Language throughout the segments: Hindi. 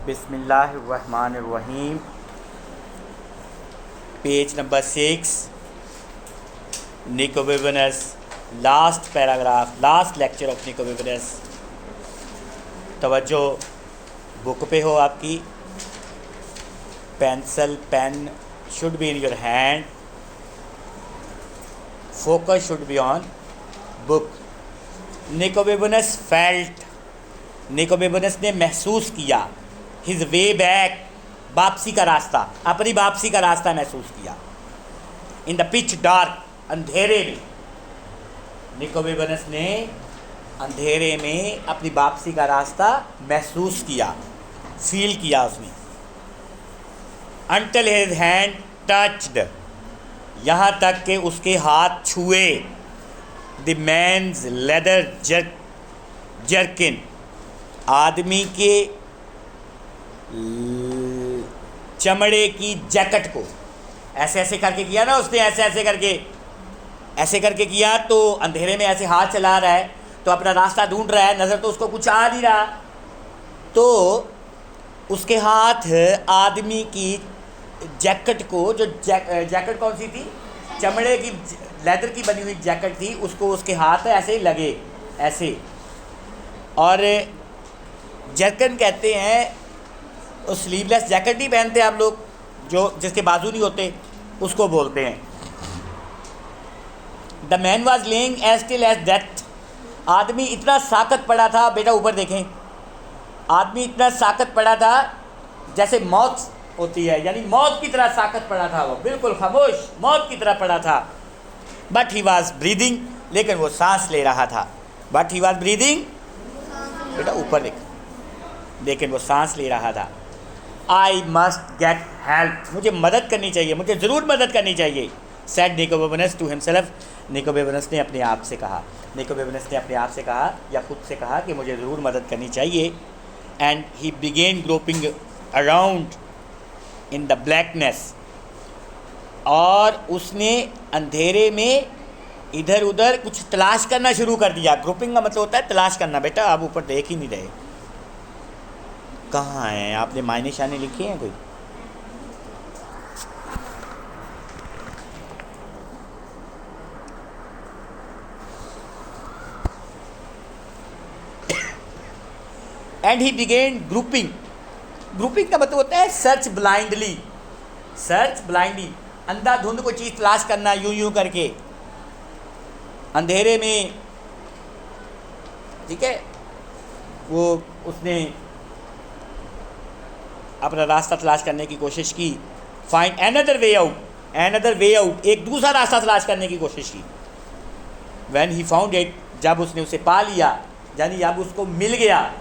बिस्मिल्लाहिर्रहमानिर्रहीम। Page number 6, Nicobobinus, last paragraph, last lecture of Nicobobinus. तवज्जो बुक पे हो आपकी, pencil pen should be in your hand, focus should be on book. Nicobobinus felt, Nicobobinus ने महसूस किया, हिज वे बैक, वापसी का रास्ता, अपनी वापसी का रास्ता महसूस किया। इन द पिच डार्क, अंधेरे में, निकोबेबनस ने अंधेरे में अपनी वापसी का रास्ता महसूस किया, फील किया उसने। अंटिल हिज हैंड टच्ड, यहाँ तक कि उसके हाथ छुए द मैन्स लेदर जर्किन, आदमी के चमड़े की जैकेट को। ऐसे ऐसे करके किया ना उसने, ऐसे करके किया, तो अंधेरे में ऐसे हाथ चला रहा है, तो अपना रास्ता ढूंढ रहा है, नज़र तो उसको कुछ आ नहीं रहा, तो उसके हाथ आदमी की जैकेट को, जो जैकेट कौन सी थी, चमड़े की, लेदर की बनी हुई जैकेट थी, उसको उसके हाथ ऐसे लगे, ऐसे। और जर्कन कहते हैं उस स्लीवलेस जैकेट नहीं पहनते आप लोग, जो जिसके बाजू नहीं होते, उसको बोलते हैं। The man was lying as still as death, आदमी इतना साकत पड़ा था, बेटा ऊपर देखें, आदमी इतना साकत पड़ा था जैसे मौत होती है, यानी मौत की तरह साकत पड़ा था, वो बिल्कुल खामोश मौत की तरह पड़ा था। बट ही वॉज ब्रीदिंग, लेकिन वो सांस ले रहा था। बट ही वॉज ब्रीदिंग, बेटा ऊपर देख, लेकिन वो सांस ले रहा था। आई मस्ट गेट हेल्प, मुझे मदद करनी चाहिए, मुझे ज़रूर मदद करनी चाहिए। सेड निकोबेबनस टू हिमसेल्फ, निकोबेबनस ने अपने आप से कहा, निकोबेबनस ने अपने आप से कहा या खुद से कहा कि मुझे ज़रूर मदद करनी चाहिए। And he begin groping around in the blackness, और उसने अंधेरे में इधर उधर कुछ तलाश करना शुरू कर दिया। ग्रुपिंग का मतलब होता है तलाश करना। बेटा आप ऊपर देख ही नहीं रहे, कहाँ हैं? आपने मायने शाने लिखे हैं कोई? And he begin grouping, grouping का मतलब होता है सर्च ब्लाइंडली, सर्च ब्लाइंडली, अंधाधुंध कोई चीज़ तलाश करना, यूं यूं करके अंधेरे में, ठीक है। वो उसने अपना रास्ता तलाश करने की कोशिश की। Find another way out, another way out, एक दूसरा रास्ता तलाश करने की कोशिश की। व्हेन ही फाउंड इट, जब उसने उसे पा लिया, यानी जब उसको मिल गया।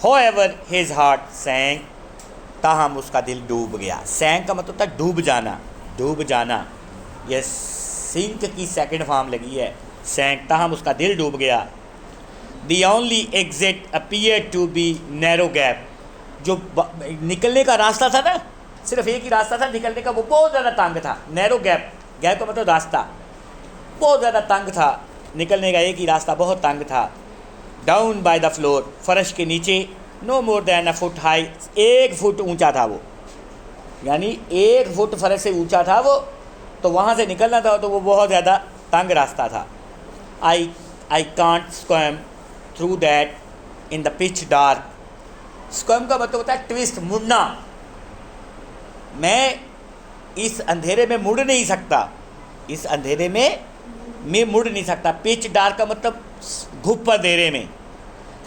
However, his heart sank, ताहम उसका दिल डूब गया। सैंक का मतलब होता है डूब जाना, डूब जाना। यह सिंक की सेकंड फॉर्म लगी है, सैंक, ताहम उसका दिल डूब गया। The only exit appeared to be narrow gap, जो निकलने का रास्ता था ना, सिर्फ एक ही रास्ता था निकलने का, वो बहुत ज़्यादा तंग था। नैरो गैप, गैप का मतलब रास्ता, बहुत ज़्यादा तंग था, निकलने का एक ही रास्ता बहुत तंग था। डाउन बाय द फ्लोर, फर्श के नीचे, no more than a foot high, 1 foot ऊंचा था वो, यानी 1 फुट फर्श से ऊंचा था वो, तो वहाँ से निकलना था तो वो बहुत ज़्यादा तंग रास्ता था। I can't swim through that in the pitch dark, swim का मतलब होता है ट्विस्ट, मुड़ना। मैं इस अंधेरे में मुड़ नहीं सकता, इस अंधेरे में मैं मुड़ नहीं सकता। पिच डार्क का मतलब घुप अंधेरे में,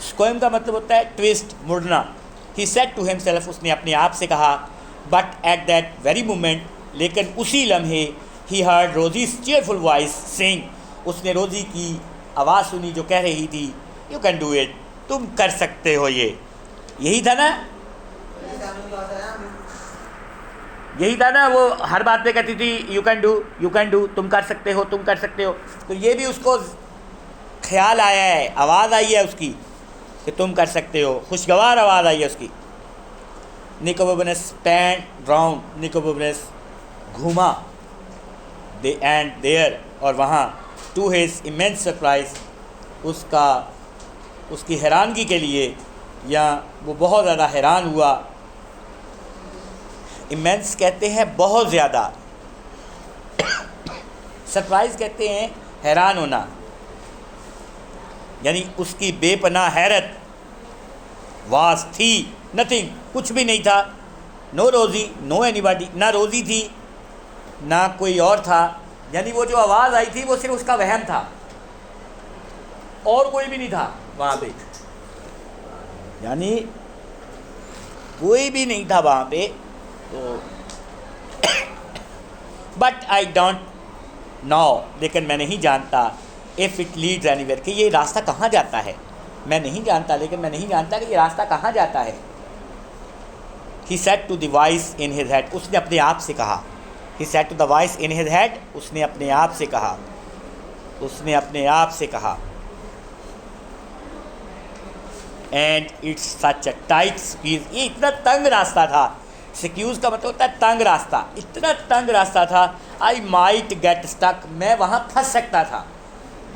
स्क्वेम का मतलब होता है ट्विस्ट, मुड़ना। ही सेड टू हिमसेल्फ, उसने अपने आप से कहा। But at that very moment, लेकिन उसी लम्हे, ही हर्ड रोजीज चीयरफुल वॉइस सिंग, उसने रोजी की आवाज़ सुनी जो कह रही थी, यू कैन डू इट, तुम कर सकते हो। ये यही था ना, यही था ना, वो हर बात पे कहती थी you can do, you can do, तुम कर सकते हो, तुम कर सकते हो। तो ये भी उसको ख्याल आया है, आवाज़ आई है उसकी कि तुम कर सकते हो, खुशगवार आवाज़ आई है उसकी। निकोबेबनस स्टैंड राउंड, निकोबेबनस घूमा, दे एंड देयर, और वहाँ, टू हिज इमेंस सरप्राइज, उसका उसकी हैरानगी के लिए, या वो बहुत ज़्यादा हैरान हुआ। इमेंस कहते हैं बहुत ज़्यादा, सरप्राइज़ कहते हैं हैरान होना, यानी उसकी बेपनाह हैरत। वास थी नथिंग, कुछ भी नहीं था। नो रोज़ी, नो एनीबॉडी, ना रोज़ी थी ना कोई और था, यानी वो जो आवाज़ आई थी वो सिर्फ उसका वहम था, और कोई भी नहीं था वहाँ पे, यानी कोई भी नहीं था वहाँ पे। तो बट आई डोंट नो, लेकिन मैं नहीं जानता, इफ़ इट लीड्स एनीवेयर, कि ये रास्ता कहाँ जाता है। मैं नहीं जानता, लेकिन मैं नहीं जानता कि ये रास्ता कहाँ जाता है। He said to the voice in his head, उसने अपने आप से कहा। He said to the voice in his head, उसने अपने आप से कहा, उसने अपने आप से कहा। And it's such a tight squeeze, ये इतना तंग रास्ता था। स्क्यूज का मतलब होता है तंग रास्ता, इतना तंग रास्ता था। I might get stuck, मैं वहाँ फंस सकता था।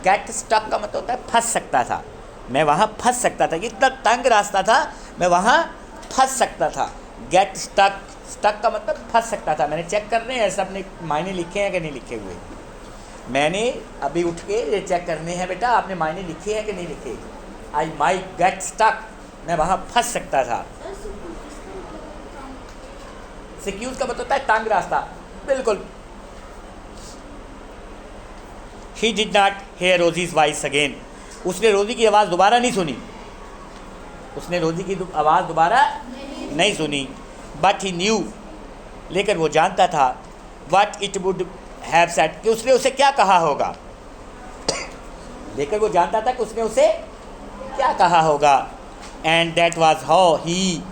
Get stuck का मतलब होता है फंस सकता था, मैं वहाँ फंस सकता था। इतना तंग रास्ता था, मैं वहाँ फंस सकता था। गेट स्टक, स्टक का मतलब फंस सकता था। मैंने चेक करने हैं सब ने मायने लिखे हैं कि नहीं लिखे हुए। मैंने अभी उठ के ये चेक करने हैं बेटा, आपने मायने लिखे हैं कि नहीं लिखे। आई माइट गेट स्टक, मैं वहाँ फंस सकता था। सिक्यूज का मतलब होता है तंग रास्ता, बिल्कुल। He did not hear Rosie's voice again, उसने रोजी की आवाज़ दोबारा नहीं सुनी, उसने रोजी की आवाज़ दोबारा नहीं सुनी। बट ही न्यू, लेकिन वो जानता था, what it would have said, कि उसने उसे क्या कहा होगा। लेकिन वो जानता था कि उसने उसे क्या कहा होगा। And that was how he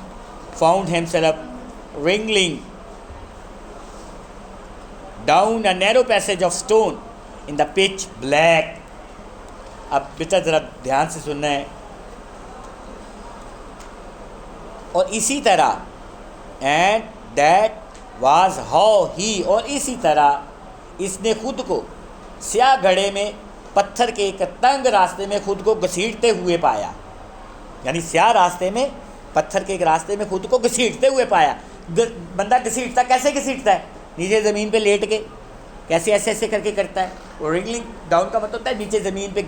found himself wriggling down a narrow passage of stone in the pitch black. अब बेटा ज़रा ध्यान से सुनना है। और इसी तरह, and that was how he, और इसी तरह इसने खुद को स्याह घड़े में पत्थर के एक तंग रास्ते में खुद को घसीटते हुए पाया। यानी स्याह रास्ते में, पत्थर के एक रास्ते में खुद को घसीटते हुए पाया। बंदा घसीटता कैसे घसीटता है? नीचे ज़मीन पे लेट के कैसे ऐसे ऐसे करके करता है। वो रिंगलिंग डाउन का मतलब होता है नीचे ज़मीन पे,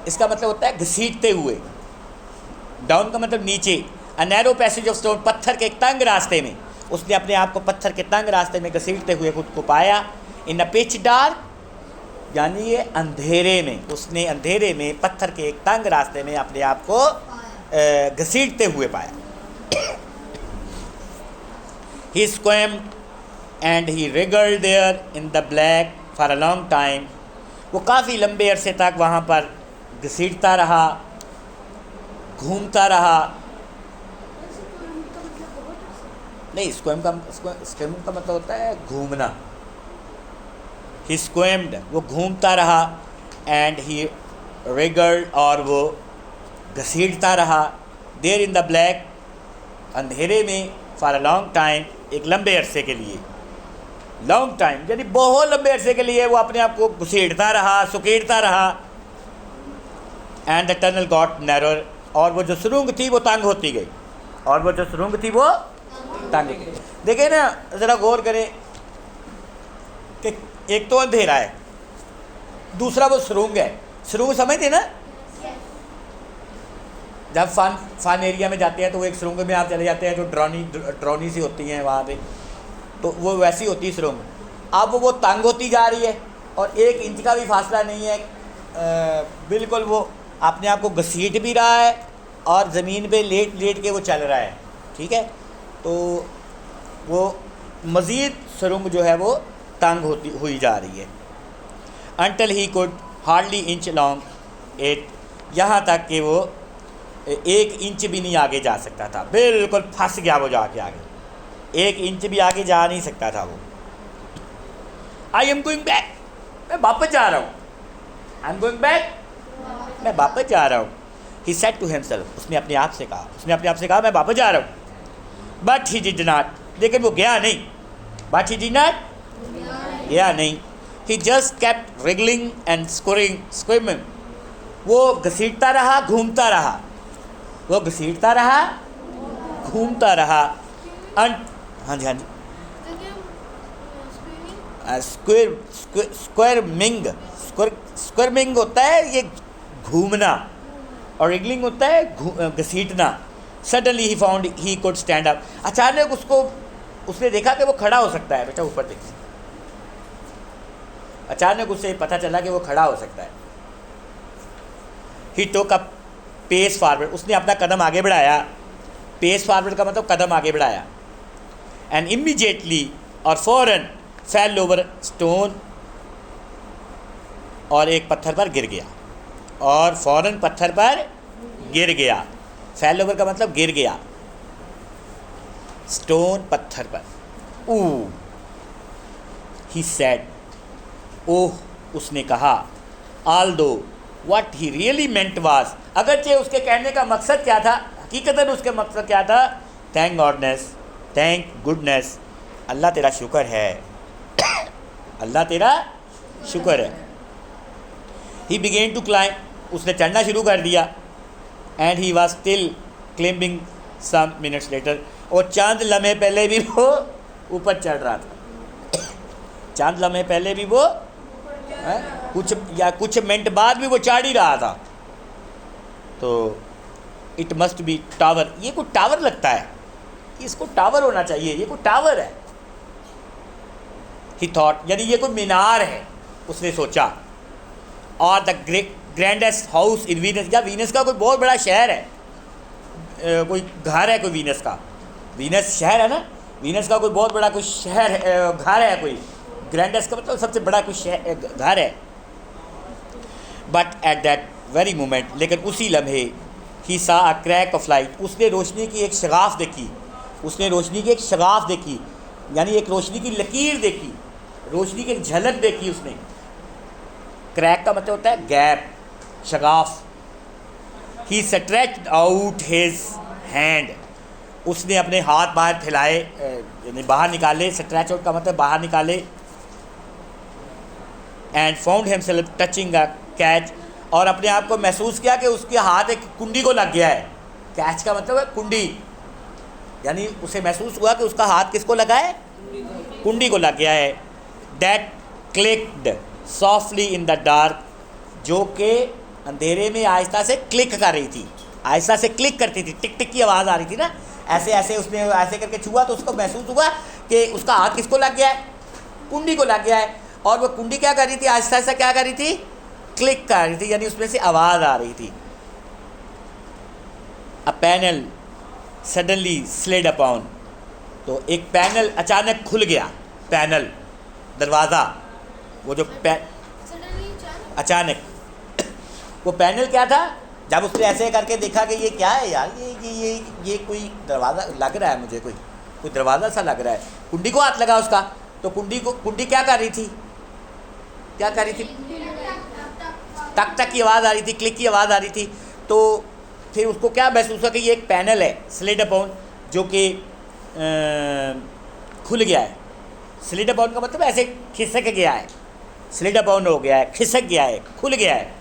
इसका मतलब होता है घसीटते हुए। डाउन का मतलब नीचे। A narrow passage of stone, पत्थर के एक तंग रास्ते में, उसने अपने आप को पत्थर के तंग रास्ते में घसीटते हुए खुद को पाया। इन अ पिच डार्क, यानी ये अंधेरे में, उसने अंधेरे में पत्थर के एक तंग रास्ते में अपने आप को घसीटते हुए पाया। He swam and he wriggled there in the black for a long time. वो काफ़ी लंबे अरसे तक वहाँ पर घसीटता रहा, घूमता रहा। नहीं, स्क्वैम का मतलब होता है घूमना। He swam, वो घूमता रहा, and he wriggled, और वो घसीटता रहा, there in the black, अंधेरे में, for a long time, एक लंबे अरसे के लिए। लॉन्ग टाइम यानी बहुत लंबे अरसे के लिए वो अपने आप को घसीटता रहा, सुकेड़ता रहा। एंड द टनल गॉट नैरोर, और वो जो सुरंग थी वो तंग होती गई, और वो जो सुरंग थी वो तंग गई। देखिए ना, ज़रा गौर करें कि एक तो अंधेरा है, दूसरा वो सुरंग है। सुरंग समझते ना, जब फान एरिया में जाते हैं तो वो एक सुरंग में आप चले जाते हैं जो ड्रोनी सी होती हैं वहाँ पे, तो वो वैसी होती है सुरंग। अब वो तंग होती जा रही है और 1 इंच का भी फासला नहीं है, बिल्कुल वो अपने आप को घसीट भी रहा है और ज़मीन पे लेट लेट के वो चल रहा है। ठीक है, तो वो मज़ीद सुरंग जो है वो तंग होती हुई जा रही है। Until he could hardly inch long it, यहाँ तक कि वो 1 इंच भी नहीं आगे जा सकता था। बिल्कुल फंस गया वो जाके आगे, 1 इंच भी आगे जा नहीं सकता था वो। आई एम गोइंग बैक, मैं वापस जा रहा हूँ। आई एम गोइंग बैक, मैं वापस जा रहा हूँ। ही सेड टू हिमसेल्फ, उसने अपने आप से कहा, मैं वापस जा रहा हूँ। बट ही डिड नॉट, लेकिन वो गया नहीं। बट ही डिड नॉट, गया नहीं। ही जस्ट केप्ट रिगलिंग एंड स्क्विमिंग। वो घसीटता रहा, घूमता रहा, वो घसीटता रहा, घूमता रहा। हाँ जी, हाँ जी, स्क्विमिंग होता है ये घूमना, और रिगलिंग होता है घसीटना। Suddenly he found he could stand up. अचानक उसने देखा कि वो खड़ा हो सकता है। बेटा ऊपर देखिए, अचानक उसे पता चला कि वो खड़ा हो सकता है। ही टोक अप पेस फॉरवर्ड, उसने अपना कदम आगे बढ़ाया। पेस फॉरवर्ड का मतलब कदम आगे बढ़ाया। एंड इमीडिएटली, और फ़ौरन, फेल ओवर स्टोन, और एक पत्थर पर गिर गया, और फ़ौरन पत्थर पर गिर गया। फेल ओवर का मतलब गिर गया, स्टोन पत्थर पर। ऊ ही सेड, ओह, उसने कहा। Aldous what he really meant was, अगरचे उसके कहने का मकसद क्या था, हकीकतन उसके मकसद क्या था, थैंक गॉडनेस, थैंक गुडनेस, अल्लाह तेरा शुक्र है, अल्लाह तेरा शुक्र है। ही बिगेन टू क्लाइम, उसने चढ़ना शुरू कर दिया। And he was still climbing some minutes later, और चंद लम्हे पहले भी वो ऊपर चढ़ रहा था। चंद लम्हे पहले भी वो कुछ मिनट बाद भी वो चढ़ ही रहा था। तो इट मस्ट बी टावर, ये कोई टावर लगता है, इसको टावर होना चाहिए, ये कोई टावर है। ही थॉट, यानी ये कोई मीनार है, उसने सोचा। और the grandest house in Venus, या वीनस का कोई बहुत बड़ा शहर है, कोई घर है कोई वीनस का, वीनस शहर है ना, वीनस का कोई बहुत बड़ा कोई शहर है, घर है कोई, ग्रैंडेस्ट का मतलब सबसे बड़ा कोई शहर घर है। But at that very moment, लेकिन उसी लम्हे, ही सा अ क्रैक ऑफ लाइट, उसने रोशनी की एक शगाफ देखी, उसने रोशनी की एक शगाफ देखी, यानी एक रोशनी की लकीर देखी, रोशनी की एक झलक देखी उसने। क्रैक का मतलब होता है गैप, शगाफ। ही स्ट्रेच्ड आउट हिज हैंड, उसने अपने हाथ बाहर फैलाए, यानी बाहर निकाले, स्ट्रेच आउट का मतलब बाहर निकाले। And found himself touching a catch, और अपने आप को महसूस किया कि उसके हाथ एक कुंडी को लग गया है। कैच का मतलब है कुंडी, यानी उसे महसूस हुआ कि उसका हाथ किसको लगा है, कुंडी को लग गया है। That clicked softly in the dark, जो कि अंधेरे में आहिस्ता से क्लिक कर रही थी, आहिस्ता से क्लिक करती थी, टिक टिक की आवाज़ आ रही थी ना, ऐसे ऐसे उसने ऐसे करके छुआ तो उसको महसूस हुआ कि उसका हाथ किसको लग गया है, कुंडी को लग गया है। और वो कुंडी क्या कर रही थी, आहिस्ता आहिस्ता क्या कर रही थी, क्लिक कर रही थी, यानी उसमें से आवाज़ आ रही थी। A panel suddenly slid upon, तो एक पैनल अचानक खुल गया, पैनल दरवाज़ा, वो जो अचानक वो पैनल क्या था, जब उसने ऐसे करके देखा कि ये क्या है यार, ये कोई दरवाज़ा लग रहा है, मुझे कोई दरवाज़ा सा लग रहा है। कुंडी को हाथ लगा उसका, तो कुंडी क्या कर रही थी, क्या कर रही थी, टक टक की आवाज़ आ रही थी, क्लिक की आवाज़ आ रही थी। तो फिर उसको क्या महसूस हुआ कि ये एक पैनल है, स्लिड अपॉन, जो कि खुल गया है। स्लिड अपॉन का मतलब ऐसे खिसक गया है, स्लिड अपॉन हो गया है, खिसक गया है, खुल गया है।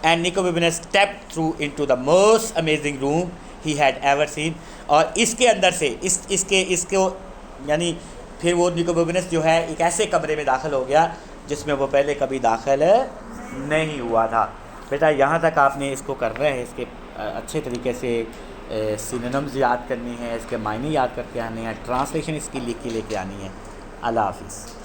And Nicobobinus stepped through into the most amazing room he had ever seen, और इसके अंदर से इसको यानी फिर वो निकोबेबिनस जो है एक ऐसे कमरे में दाखिल हो गया जिसमें वो पहले कभी दाखिल नहीं हुआ था। बेटा यहाँ तक आपने इसको करना है, इसके अच्छे तरीके से सिनोनिम्स याद करनी है, इसके मायने याद करके आने हैं, ट्रांसलेशन इसकी लिख के लेके आनी है। अल्लाह हाफिज़।